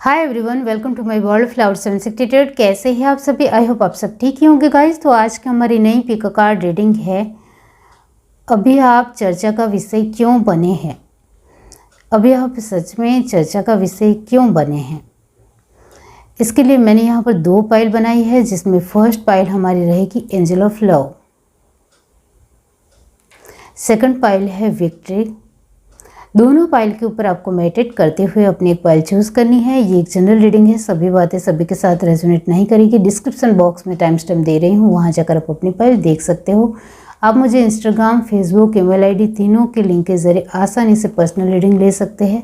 Hi everyone, welcome to my world flower 762। कैसे हैं आप सभी? आई होप आप सब ठीक ही होंगे गाइस। तो आज की हमारी नई पिक कार्ड रीडिंग है, अभी आप चर्चा का विषय क्यों बने हैं। अभी आप सच में चर्चा का विषय क्यों बने हैं, इसके लिए मैंने यहाँ पर 2 पाइल बनाई है, जिसमें फर्स्ट पाइल हमारी रहेगी angel of love, second pile है विक्ट्री। दोनों पाइल के ऊपर आपको मेडिटेट करते हुए अपनी एक पाइल चूज करनी है। ये एक जनरल रीडिंग है, सभी बातें सभी के साथ रेजोनेट नहीं करेगी। डिस्क्रिप्शन बॉक्स में टाइम स्टैम्प दे रही हूँ, वहाँ जाकर आप अपनी पाइल देख सकते हो। आप मुझे इंस्टाग्राम, फेसबुक, ईमेल आईडी तीनों के लिंक के जरिए आसानी से पर्सनल रीडिंग ले सकते हैं।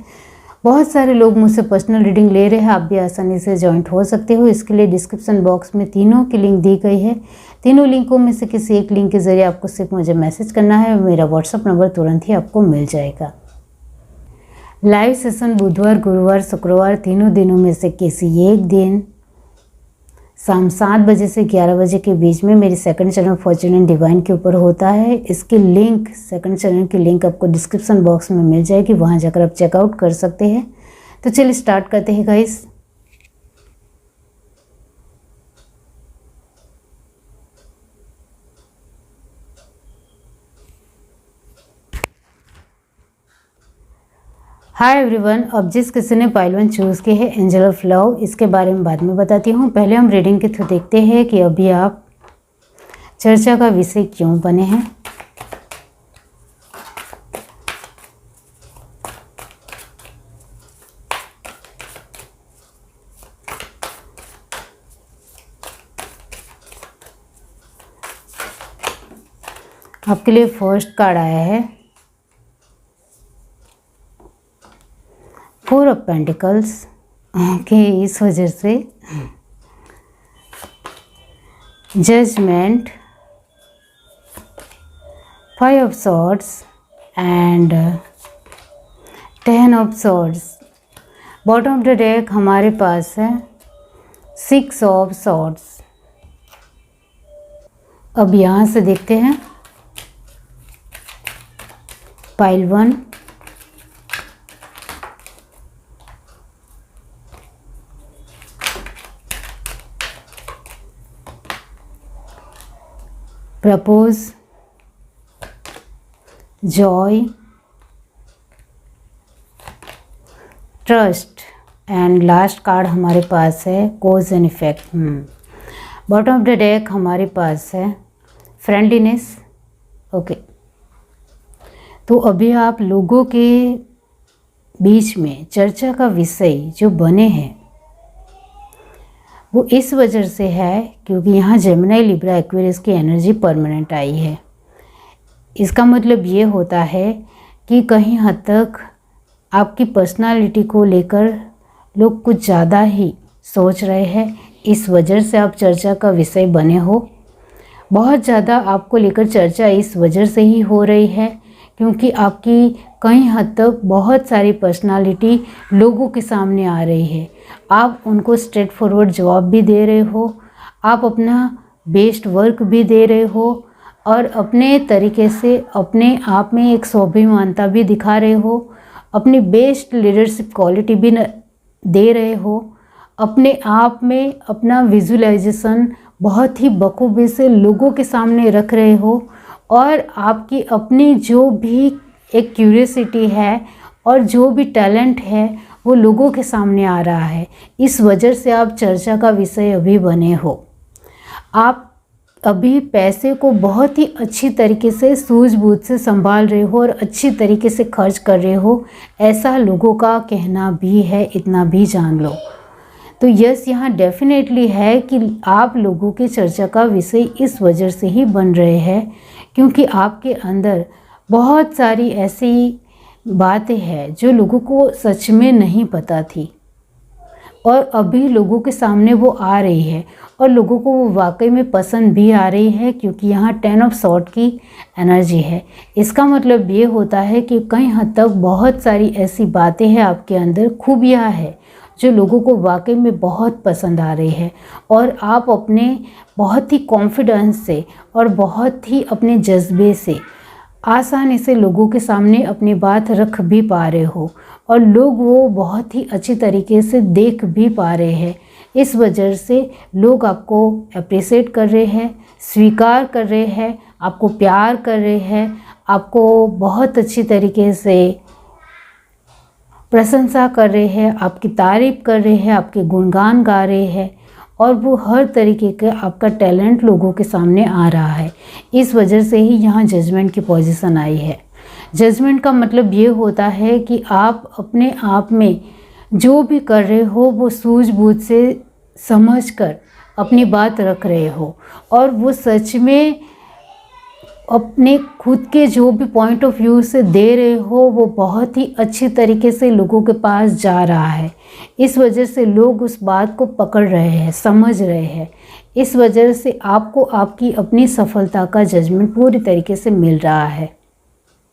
बहुत सारे लोग मुझसे पर्सनल रीडिंग ले रहे हैं, आप भी आसानी से ज्वाइंट हो सकते हो। इसके लिए डिस्क्रिप्शन बॉक्स में तीनों की लिंक दी गई है। तीनों लिंकों में से किसी एक लिंक के जरिए आपको सिर्फ मुझे मैसेज करना है, मेरा व्हाट्सअप नंबर तुरंत ही आपको मिल जाएगा। लाइव सेशन बुधवार, गुरुवार, शुक्रवार तीनों दिनों में से किसी एक दिन शाम 7 बजे से 11 बजे के बीच में मेरी second channel Fortune and divine के ऊपर होता है। इसकी लिंक, सेकंड चैनल की लिंक आपको डिस्क्रिप्शन बॉक्स में मिल जाएगी, वहाँ जाकर आप चेकआउट कर सकते हैं। तो चलिए स्टार्ट करते हैं गाइस। हाय एवरीवन, अब जिस किसी ने पाइल 1 चूज़ की है एंजल ऑफ लव, इसके बारे में बाद में बताती हूँ। पहले हम रीडिंग के थ्रू देखते हैं कि अभी आप चर्चा का विषय क्यों बने हैं। आपके लिए फर्स्ट कार्ड आया है 4 ऑफ पेंटिकल्स के, इस वजह से judgement, 5 of swords and 10 of swords. Bottom of the deck हमारे पास है 6 ऑफ सॉर्ड्स। अब यहाँ से देखते हैं pile 1, purpose, joy, trust and last card हमारे पास है cause and effect. Bottom of the deck हमारे पास है फ्रेंडलीनेस। ओके, तो अभी आप लोगों के बीच में चर्चा का विषय जो बने हैं वो इस वजह से है क्योंकि यहाँ जेमिनी, लिब्रा, एक्वेरियस की एनर्जी परमानेंट आई है। इसका मतलब ये होता है कि कहीं हद तक आपकी पर्सनालिटी को लेकर लोग कुछ ज़्यादा ही सोच रहे हैं, इस वजह से आप चर्चा का विषय बने हो। बहुत ज़्यादा आपको लेकर चर्चा इस वजह से ही हो रही है क्योंकि आपकी कहीं हद तक बहुत सारी पर्सनालिटी लोगों के सामने आ रही है। आप उनको स्ट्रेट फॉरवर्ड जवाब भी दे रहे हो, आप अपना बेस्ट वर्क भी दे रहे हो और अपने तरीके से अपने आप में एक स्वाभिमानता भी दिखा रहे हो, अपनी बेस्ट लीडरशिप क्वालिटी भी दे रहे हो। अपने आप में अपना विजुअलाइजेशन बहुत ही बखूबी से लोगों के सामने रख रहे हो और आपकी अपनी जो भी एक क्यूरियोसिटी है और जो भी टैलेंट है वो लोगों के सामने आ रहा है। इस वजह से आप चर्चा का विषय अभी बने हो। आप अभी पैसे को बहुत ही अच्छी तरीके से सूझबूझ से संभाल रहे हो और अच्छी तरीके से खर्च कर रहे हो, ऐसा लोगों का कहना भी है, इतना भी जान लो। तो यस, यहाँ डेफिनेटली है कि आप लोगों के चर्चा का विषय इस वजह से ही बन रहे हैं क्योंकि आपके अंदर बहुत सारी ऐसी बातें हैं जो लोगों को सच में नहीं पता थी और अभी लोगों के सामने वो आ रही है और लोगों को वो वाकई में पसंद भी आ रही है क्योंकि यहाँ 10 ऑफ सॉर्ड की एनर्जी है। इसका मतलब ये होता है कि कहीं हद तक बहुत सारी ऐसी बातें हैं आपके अंदर, खूबियाँ हैं जो लोगों को वाकई में बहुत पसंद आ रही है और आप अपने बहुत ही कॉन्फिडेंस से और बहुत ही अपने जज्बे से आसानी से लोगों के सामने अपनी बात रख भी पा रहे हो और लोग वो बहुत ही अच्छी तरीके से देख भी पा रहे हैं। इस वजह से लोग आपको अप्रिशिएट कर रहे हैं, स्वीकार कर रहे हैं, आपको प्यार कर रहे हैं, आपको बहुत अच्छी तरीके से प्रशंसा कर रहे हैं, आपकी तारीफ़ कर रहे हैं, आपके गुणगान गा रहे हैं और वो हर तरीके का आपका टैलेंट लोगों के सामने आ रहा है। इस वजह से ही यहाँ जजमेंट की पोजीशन आई है। जजमेंट का मतलब ये होता है कि आप अपने आप में जो भी कर रहे हो वो सूझबूझ से समझकर अपनी बात रख रहे हो और वो सच में अपने खुद के जो भी पॉइंट ऑफ व्यू से दे रहे हो वो बहुत ही अच्छी तरीके से लोगों के पास जा रहा है। इस वजह से लोग उस बात को पकड़ रहे हैं, समझ रहे हैं। इस वजह से आपको आपकी अपनी सफलता का जजमेंट पूरी तरीके से मिल रहा है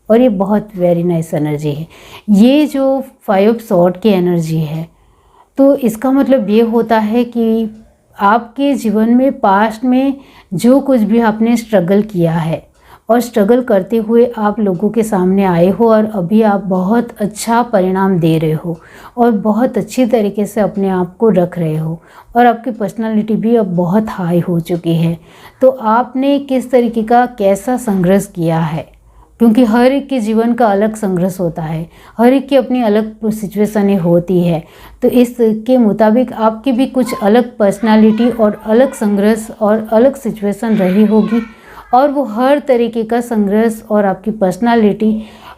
और ये बहुत वेरी नाइस एनर्जी है। ये जो 5 ऑफ सॉर्ड की एनर्जी है तो इसका मतलब ये होता है कि आपके जीवन में पास्ट में जो कुछ भी आपने स्ट्रगल किया है और स्ट्रगल करते हुए आप लोगों के सामने आए हो और अभी आप बहुत अच्छा परिणाम दे रहे हो और बहुत अच्छी तरीके से अपने आप को रख रहे हो और आपकी पर्सनालिटी भी अब बहुत हाई हो चुकी है। तो आपने किस तरीके का कैसा संघर्ष किया है, क्योंकि हर एक के जीवन का अलग संघर्ष होता है, हर एक की अपनी अलग सिचुएशनें होती है। तो इसके मुताबिक आपकी भी कुछ अलग पर्सनालिटी और अलग संघर्ष और अलग सिचुएशन रही होगी और वो हर तरीके का संघर्ष और आपकी पर्सनालिटी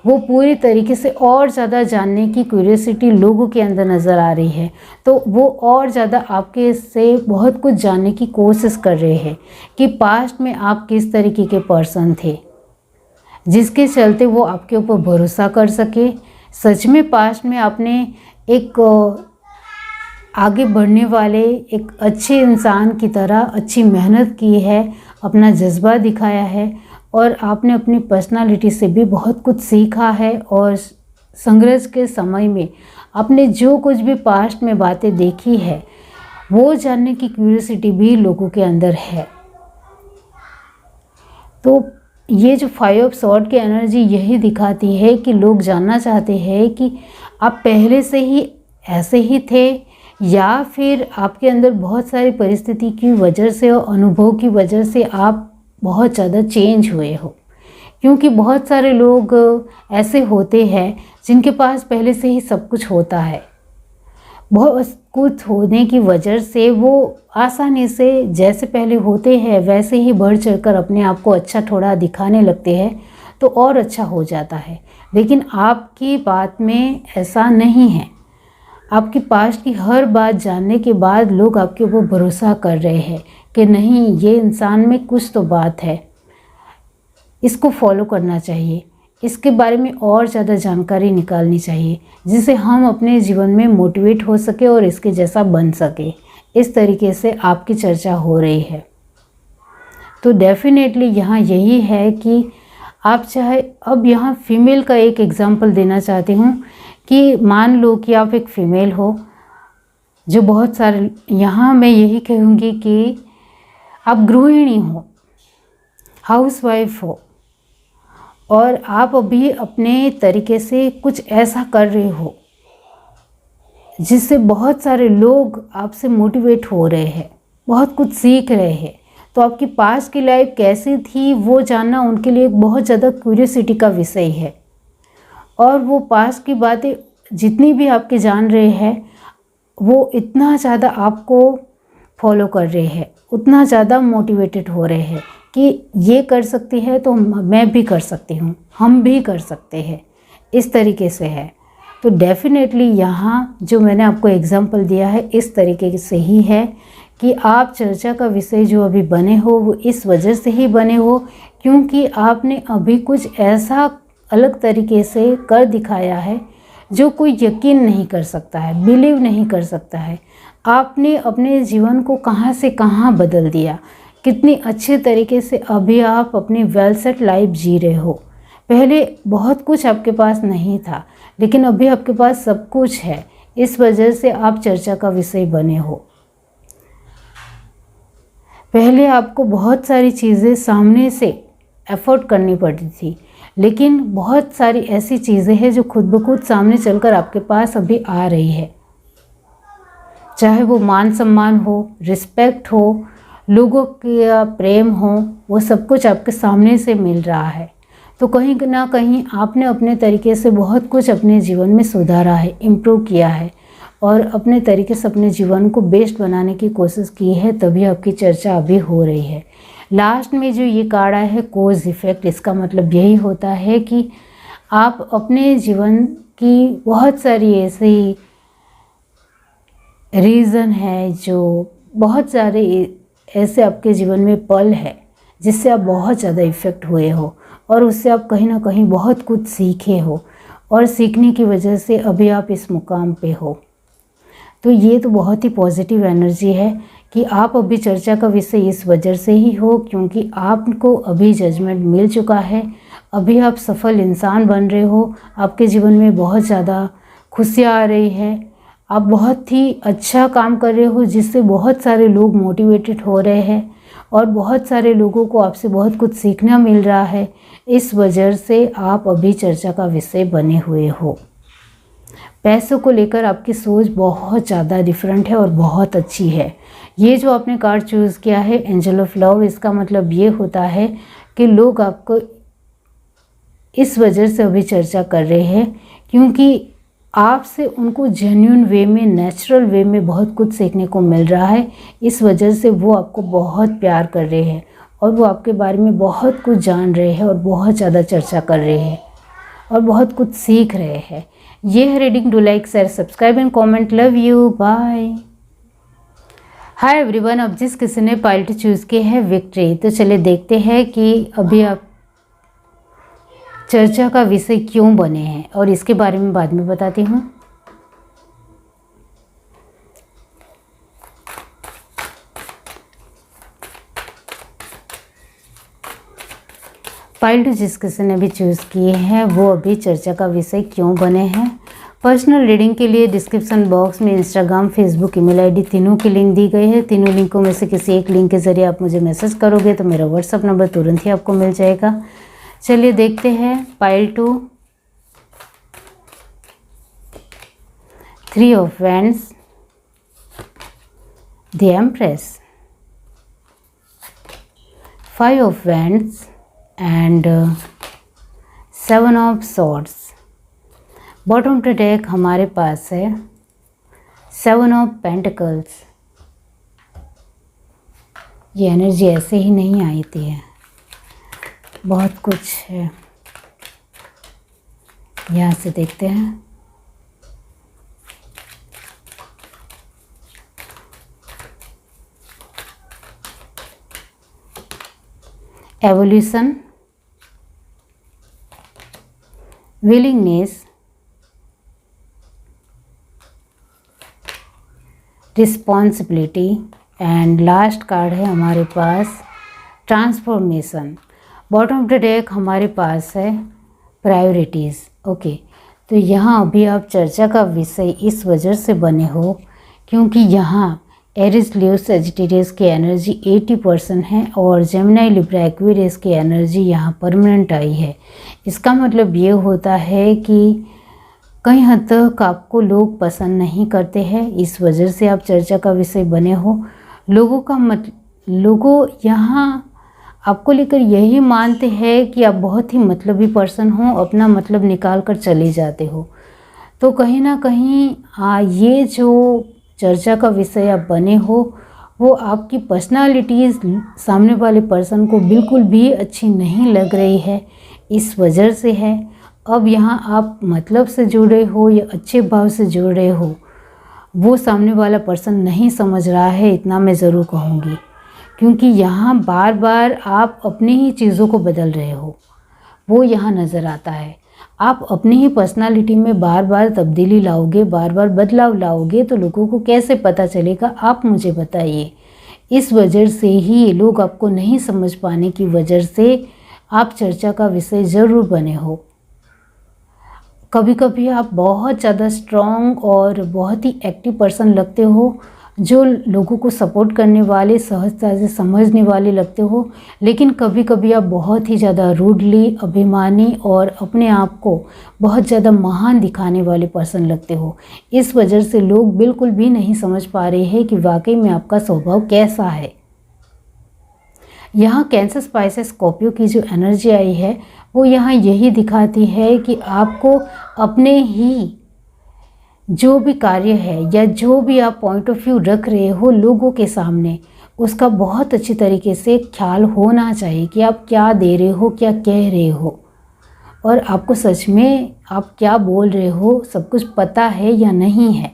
वो पूरी तरीके से और ज़्यादा जानने की क्यूरियोसिटी लोगों के अंदर नज़र आ रही है। तो वो और ज़्यादा आपके से बहुत कुछ जानने की कोशिश कर रहे हैं कि पास्ट में आप किस तरीके के पर्सन थे जिसके चलते वो आपके ऊपर भरोसा कर सके। सच में पास्ट में आपने एक आगे बढ़ने वाले एक अच्छे इंसान की तरह अच्छी मेहनत की है, अपना जज्बा दिखाया है और आपने अपनी पर्सनालिटी से भी बहुत कुछ सीखा है और संघर्ष के समय में आपने जो कुछ भी पास्ट में बातें देखी है वो जानने की क्यूरियोसिटी भी लोगों के अंदर है। तो ये जो 5 ऑफ सॉर्ड की एनर्जी यही दिखाती है कि लोग जानना चाहते हैं कि आप पहले से ही ऐसे ही थे या फिर आपके अंदर बहुत सारी परिस्थिति की वजह से और अनुभव की वजह से आप बहुत ज़्यादा चेंज हुए हो। क्योंकि बहुत सारे लोग ऐसे होते हैं जिनके पास पहले से ही सब कुछ होता है, बहुत कुछ होने की वजह से वो आसानी से जैसे पहले होते हैं वैसे ही बढ़ चढ़कर अपने आप को अच्छा थोड़ा दिखाने लगते हैं तो और अच्छा हो जाता है। लेकिन आपकी बात में ऐसा नहीं है। आपकी पास्ट की हर बात जानने के बाद लोग आपके ऊपर भरोसा कर रहे हैं कि नहीं, ये इंसान में कुछ तो बात है, इसको फॉलो करना चाहिए, इसके बारे में और ज़्यादा जानकारी निकालनी चाहिए जिससे हम अपने जीवन में मोटिवेट हो सके और इसके जैसा बन सके। इस तरीके से आपकी चर्चा हो रही है। तो डेफिनेटली यहाँ यही है कि आप चाहे, अब यहाँ फीमेल का एक एग्जांपल देना चाहती हूँ कि मान लो कि आप एक फ़ीमेल हो जो बहुत सारे, यहाँ मैं यही कहूँगी कि आप गृहिणी हो, हाउसवाइफ हो और आप अभी अपने तरीके से कुछ ऐसा कर रहे हो जिससे बहुत सारे लोग आपसे मोटिवेट हो रहे हैं, बहुत कुछ सीख रहे हैं। तो आपकी पास्ट की लाइफ कैसी थी वो जानना उनके लिए एक बहुत ज़्यादा क्यूरियोसिटी का विषय है और वो पास्ट की बातें जितनी भी आपके जान रहे हैं वो इतना ज़्यादा आपको फॉलो कर रहे हैं, उतना ज़्यादा मोटिवेटेड हो रहे हैं कि ये कर सकती है तो मैं भी कर सकती हूँ, हम भी कर सकते हैं। इस तरीके से है। तो डेफिनेटली यहाँ जो मैंने आपको एग्जांपल दिया है इस तरीके से ही है कि आप चर्चा का विषय जो अभी बने हो वो इस वजह से ही बने हो क्योंकि आपने अभी कुछ ऐसा अलग तरीके से कर दिखाया है जो कोई यकीन नहीं कर सकता है, बिलीव नहीं कर सकता है। आपने अपने जीवन को कहाँ से कहाँ बदल दिया, कितनी अच्छे तरीके से अभी आप अपनी वेल सेट लाइफ जी रहे हो। पहले बहुत कुछ आपके पास नहीं था लेकिन अभी आपके पास सब कुछ है, इस वजह से आप चर्चा का विषय बने हो। पहले आपको बहुत सारी चीज़ें सामने से एफर्ट करनी पड़ती थी लेकिन बहुत सारी ऐसी चीज़ें हैं जो खुद ब खुद सामने चलकर आपके पास अभी आ रही है, चाहे वो मान सम्मान हो, रिस्पेक्ट हो, लोगों का प्रेम हो, वो सब कुछ आपके सामने से मिल रहा है। तो कहीं ना कहीं आपने अपने तरीके से बहुत कुछ अपने जीवन में सुधारा है, इम्प्रूव किया है और अपने तरीके से अपने जीवन को बेस्ट बनाने की कोशिश की है, तभी आपकी चर्चा अभी हो रही है। लास्ट में जो ये कार्ड आया है कोज इफेक्ट, इसका मतलब यही होता है कि आप अपने जीवन की बहुत सारी ऐसी रीज़न है, जो बहुत सारे ऐसे आपके जीवन में पल है जिससे आप बहुत ज़्यादा इफ़ेक्ट हुए हो और उससे आप कहीं ना कहीं बहुत कुछ सीखे हो और सीखने की वजह से अभी आप इस मुकाम पे हो। तो ये तो बहुत ही पॉजिटिव एनर्जी है कि आप अभी चर्चा का विषय इस वजह से ही हो क्योंकि आपको अभी जजमेंट मिल चुका है, अभी आप सफल इंसान बन रहे हो, आपके जीवन में बहुत ज़्यादा खुशियाँ आ रही है, आप बहुत ही अच्छा काम कर रहे हो जिससे बहुत सारे लोग मोटिवेटेड हो रहे हैं और बहुत सारे लोगों को आपसे बहुत कुछ सीखना मिल रहा है। इस वजह से आप अभी चर्चा का विषय बने हुए हो। पैसों को लेकर आपकी सोच बहुत ज़्यादा डिफरेंट है और बहुत अच्छी है। ये जो आपने कार्ड चूज़ किया है एंजल ऑफ लव, इसका मतलब ये होता है कि लोग आपको इस वजह से अभी चर्चा कर रहे हैं क्योंकि आपसे उनको जेन्युइन वे में, नेचुरल वे में बहुत कुछ सीखने को मिल रहा है। इस वजह से वो आपको बहुत प्यार कर रहे हैं और वो आपके बारे में बहुत कुछ जान रहे हैं और बहुत ज़्यादा चर्चा कर रहे हैं और बहुत कुछ सीख रहे हैं। ये है reading. Do like, share, subscribe and comment. Love you, bye. Hi everyone, अब जिस किसी ने पाइल टू चूज़ की है विक्ट्री, तो चलिए देखते हैं कि अभी आप चर्चा का विषय क्यों बने हैं और इसके बारे में बाद में बताती हूँ। पाइल टू जिस किसी ने भी चूज़ किए हैं वो अभी चर्चा का विषय क्यों बने हैं। पर्सनल रीडिंग के लिए डिस्क्रिप्शन बॉक्स में इंस्टाग्राम, फेसबुक, ईमेल आईडी तीनों की लिंक दी गई है। तीनों लिंकों में से किसी एक लिंक के ज़रिए आप मुझे मैसेज करोगे तो मेरा व्हाट्सअप नंबर तुरंत ही आपको मिल जाएगा। चलिए देखते हैं। Pile two, 3 of wands, the empress, 5 of wands and 7 of swords. Bottom of the deck हमारे पास है 7 ऑफ पेंटिकल्स। ये एनर्जी ऐसे ही नहीं आई थी, बहुत कुछ है। यहाँ से देखते हैं। Evolution, willingness, responsibility and last card है हमारे पास transformation. Bottom of the deck हमारे पास है प्रायोरिटीज़। ओके, तो यहाँ अभी आप चर्चा का विषय इस वजह से बने हो क्योंकि यहाँ एरिस, लियो, सजिटेरियस की एनर्जी 80% है और जेमिनी, लिब्रा, एक्वेरियस की एनर्जी यहाँ परमानेंट आई है। इसका मतलब ये होता है कि कई हद तक आपको लोग पसंद नहीं करते हैं, इस वजह से आप चर्चा का विषय बने हो। लोगों यहाँ आपको लेकर यही मानते हैं कि आप बहुत ही मतलबी पर्सन हो, अपना मतलब निकाल कर चले जाते हो। तो कहीं ना कहीं ये जो चर्चा का विषय आप बने हो वो आपकी पर्सनालिटीज़ सामने वाले पर्सन को बिल्कुल भी अच्छी नहीं लग रही है, इस वजह से है। अब यहाँ आप मतलब से जुड़े हो या अच्छे भाव से जुड़ रहे हो, वो सामने वाला पर्सन नहीं समझ रहा है, इतना मैं ज़रूर कहूँगी। क्योंकि यहाँ बार बार आप अपनी ही चीज़ों को बदल रहे हो, वो यहाँ नज़र आता है। आप अपनी ही पर्सनालिटी में बार बार तब्दीली लाओगे, बार बार बदलाव लाओगे, तो लोगों को कैसे पता चलेगा, आप मुझे बताइए। इस वजह से ही लोग आपको नहीं समझ पाने की वजह से आप चर्चा का विषय ज़रूर बने हो। कभी कभी आप बहुत ज़्यादा स्ट्रॉन्ग और बहुत ही एक्टिव पर्सन लगते हो, जो लोगों को सपोर्ट करने वाले, सहजता से समझने वाले लगते हो, लेकिन कभी कभी आप बहुत ही ज़्यादा रूडली, अभिमानी और अपने आप को बहुत ज़्यादा महान दिखाने वाले पर्सन लगते हो। इस वजह से लोग बिल्कुल भी नहीं समझ पा रहे हैं कि वाकई में आपका स्वभाव कैसा है। यहाँ कैंसर, स्पाइसेस, स्कॉर्पियो की जो एनर्जी आई है वो यहाँ यही दिखाती है कि आपको अपने ही जो भी कार्य है या जो भी आप पॉइंट ऑफ व्यू रख रहे हो लोगों के सामने, उसका बहुत अच्छी तरीके से ख्याल होना चाहिए कि आप क्या दे रहे हो, क्या कह रहे हो, और आपको सच में आप क्या बोल रहे हो सब कुछ पता है या नहीं है।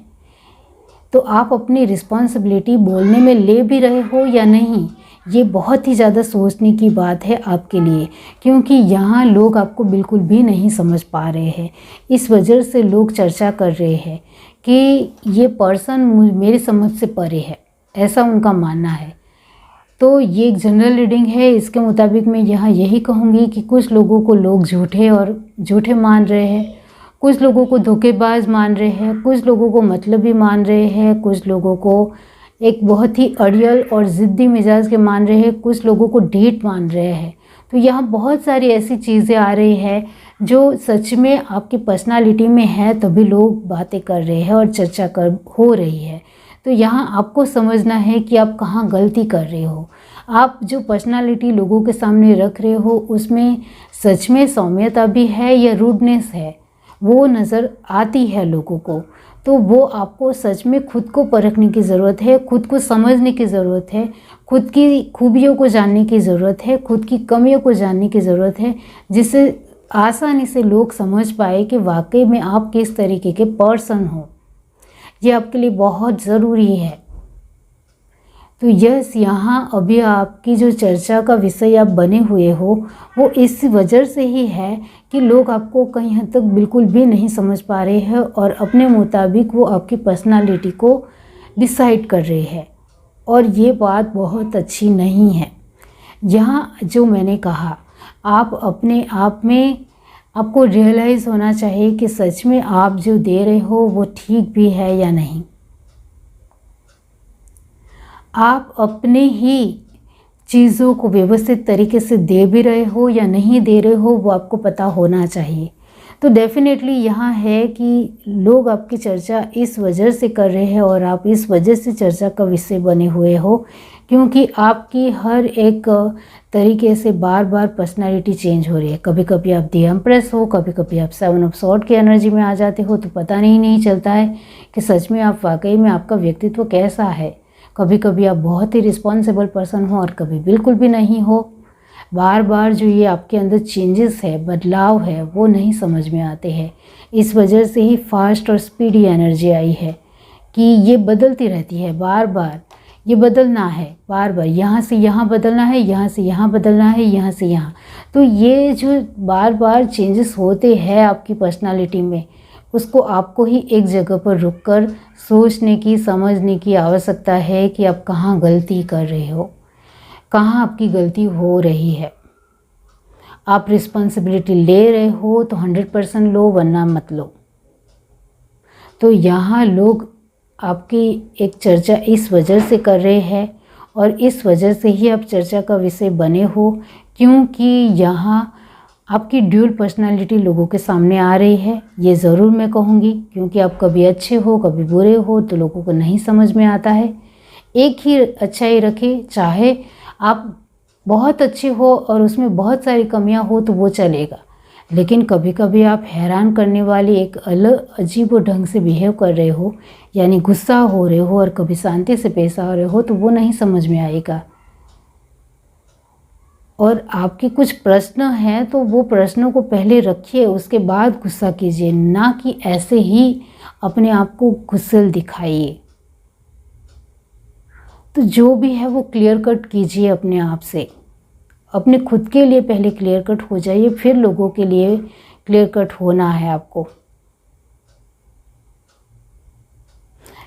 तो आप अपनी रिस्पॉन्सिबिलिटी बोलने में ले भी रहे हो या नहीं, ये बहुत ही ज़्यादा सोचने की बात है आपके लिए, क्योंकि यहाँ लोग आपको बिल्कुल भी नहीं समझ पा रहे हैं। इस वजह से लोग चर्चा कर रहे हैं कि ये पर्सन मेरी समझ से परे है, ऐसा उनका मानना है। तो ये एक जनरल रीडिंग है। इसके मुताबिक मैं यहाँ यही कहूँगी कि कुछ लोगों को लोग झूठे मान रहे हैं, कुछ लोगों को धोखेबाज मान रहे हैं, कुछ लोगों को मतलबी मान रहे हैं, कुछ लोगों को एक बहुत ही अड़ियल और ज़िद्दी मिजाज के मान रहे हैं, कुछ लोगों को ढीठ मान रहे हैं। तो यहाँ बहुत सारी ऐसी चीज़ें आ रही है जो सच में आपकी पर्सनालिटी में है, तभी लोग बातें कर रहे हैं और चर्चा हो रही है। तो यहाँ आपको समझना है कि आप कहाँ गलती कर रहे हो। आप जो पर्सनालिटी लोगों के सामने रख रहे हो उसमें सच में सौम्यता भी है या रूडनेस है, वो नज़र आती है लोगों को। तो वो आपको सच में खुद को परखने की ज़रूरत है, खुद को समझने की ज़रूरत है, खुद की खूबियों को जानने की ज़रूरत है, खुद की कमियों को जानने की ज़रूरत है, जिससे आसानी से लोग समझ पाए कि वाकई में आप किस तरीके के पर्सन हो। ये आपके लिए बहुत ज़रूरी है। तो यस, यहाँ अभी आपकी जो चर्चा का विषय आप बने हुए हो वो इस वजह से ही है कि लोग आपको कहीं हद तक बिल्कुल भी नहीं समझ पा रहे हैं और अपने मुताबिक वो आपकी पर्सनालिटी को डिसाइड कर रहे हैं, और ये बात बहुत अच्छी नहीं है। यहाँ जो मैंने कहा, आप अपने आप में आपको रियलाइज़ होना चाहिए कि सच में आप जो दे रहे हो वो ठीक भी है या नहीं। आप अपने ही चीज़ों को व्यवस्थित तरीके से दे भी रहे हो या नहीं दे रहे हो, वो आपको पता होना चाहिए। तो डेफिनेटली यहाँ है कि लोग आपकी चर्चा इस वजह से कर रहे हैं और आप इस वजह से चर्चा का विषय बने हुए हो, क्योंकि आपकी हर एक तरीके से बार बार पर्सनालिटी चेंज हो रही है। कभी कभी आप दी एम्प्रेस हो, कभी कभी आप 7 ऑफ सॉर्ड की एनर्जी में आ जाते हो, तो पता नहीं चलता है कि सच में आप वाकई में आपका व्यक्तित्व कैसा है। कभी कभी आप बहुत ही रिस्पॉन्सिबल पर्सन हो और कभी बिल्कुल भी नहीं हो। बार बार जो ये आपके अंदर चेंजेस है, बदलाव है, वो नहीं समझ में आते हैं। इस वजह से ही फास्ट और स्पीडी एनर्जी आई है कि ये बदलती रहती है, बार बार ये बदलना है, बार बार यहाँ से यहाँ बदलना है, यहाँ से यहाँ बदलना है, यहाँ से यहाँ। तो ये जो बार बार चेंजेस होते हैं आपकी पर्सनालिटी में, उसको आपको ही एक जगह पर रुककर सोचने की, समझने की आवश्यकता है कि आप कहाँ गलती कर रहे हो, कहाँ आपकी गलती हो रही है। आप रिस्पॉन्सिबिलिटी ले रहे हो तो 100% लो, वरना मत लो। तो यहाँ लोग आपकी एक चर्चा इस वजह से कर रहे हैं और इस वजह से ही आप चर्चा का विषय बने हो, क्योंकि यहाँ आपकी ड्यूल पर्सनालिटी लोगों के सामने आ रही है। ये ज़रूर मैं कहूँगी, क्योंकि आप कभी अच्छे हो कभी बुरे हो, तो लोगों को नहीं समझ में आता है। एक ही अच्छाई रखे, चाहे आप बहुत अच्छे हो और उसमें बहुत सारी कमियां हो तो वो चलेगा, लेकिन कभी कभी आप हैरान करने वाली एक अलग अजीब ढंग से बिहेव कर रहे हो, यानी गुस्सा हो रहे हो और कभी शांति से पेश आ रहे हो, तो वो नहीं समझ में आएगा। और आपके कुछ प्रश्न हैं तो वो प्रश्नों को पहले रखिए, उसके बाद गुस्सा कीजिए, ना कि ऐसे ही अपने आप को गुस्सेल दिखाइए। तो जो भी है वो क्लियर कट कीजिए अपने आप से। अपने खुद के लिए पहले क्लियर कट हो जाइए, फिर लोगों के लिए क्लियर कट होना है आपको।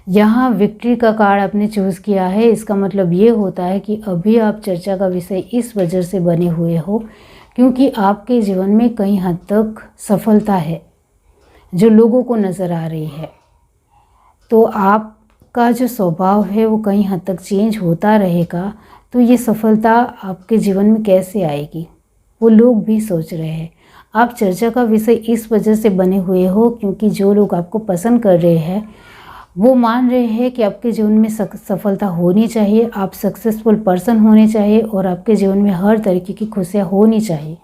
यहाँ विक्ट्री का कार्ड आपने चूज़ किया है, इसका मतलब ये होता है कि अभी आप चर्चा का विषय इस वजह से बने हुए हो क्योंकि आपके जीवन में कई हद तक सफलता है जो लोगों को नज़र आ रही है। तो आप आपका जो स्वभाव है वो कहीं हद तक चेंज होता रहेगा, तो ये सफलता आपके जीवन में कैसे आएगी, वो लोग भी सोच रहे हैं। आप चर्चा का विषय इस वजह से बने हुए हो क्योंकि जो लोग आपको पसंद कर रहे हैं वो मान रहे हैं कि आपके जीवन में सफलता होनी चाहिए, आप सक्सेसफुल पर्सन होने चाहिए और आपके जीवन में हर तरीके की खुशियाँ होनी चाहिए,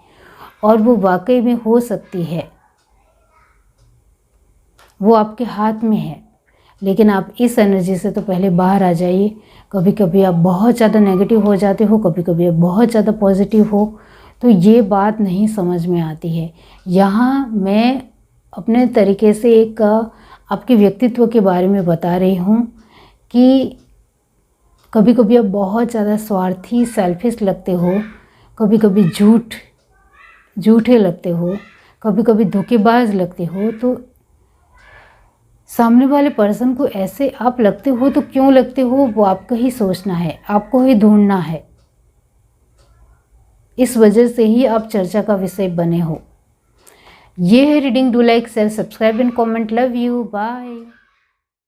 और वो वाकई में हो सकती है, वो आपके हाथ में है। लेकिन आप इस एनर्जी से तो पहले बाहर आ जाइए। कभी कभी आप बहुत ज़्यादा नेगेटिव हो जाते हो, कभी कभी आप बहुत ज़्यादा पॉजिटिव हो, तो ये बात नहीं समझ में आती है। यहाँ मैं अपने तरीके से एक आपके व्यक्तित्व के बारे में बता रही हूँ कि कभी कभी आप बहुत ज़्यादा स्वार्थी, सेल्फिश लगते हो, कभी कभी झूठे लगते हो, कभी कभी धोखेबाज लगते हो। तो सामने वाले पर्सन को ऐसे आप लगते हो तो क्यों लगते हो, वो आपको ही सोचना है, आपको ही ढूंढना है। इस वजह से ही आप चर्चा का विषय बने हो। ये है reading. Do like, share, subscribe and comment. Love you, bye.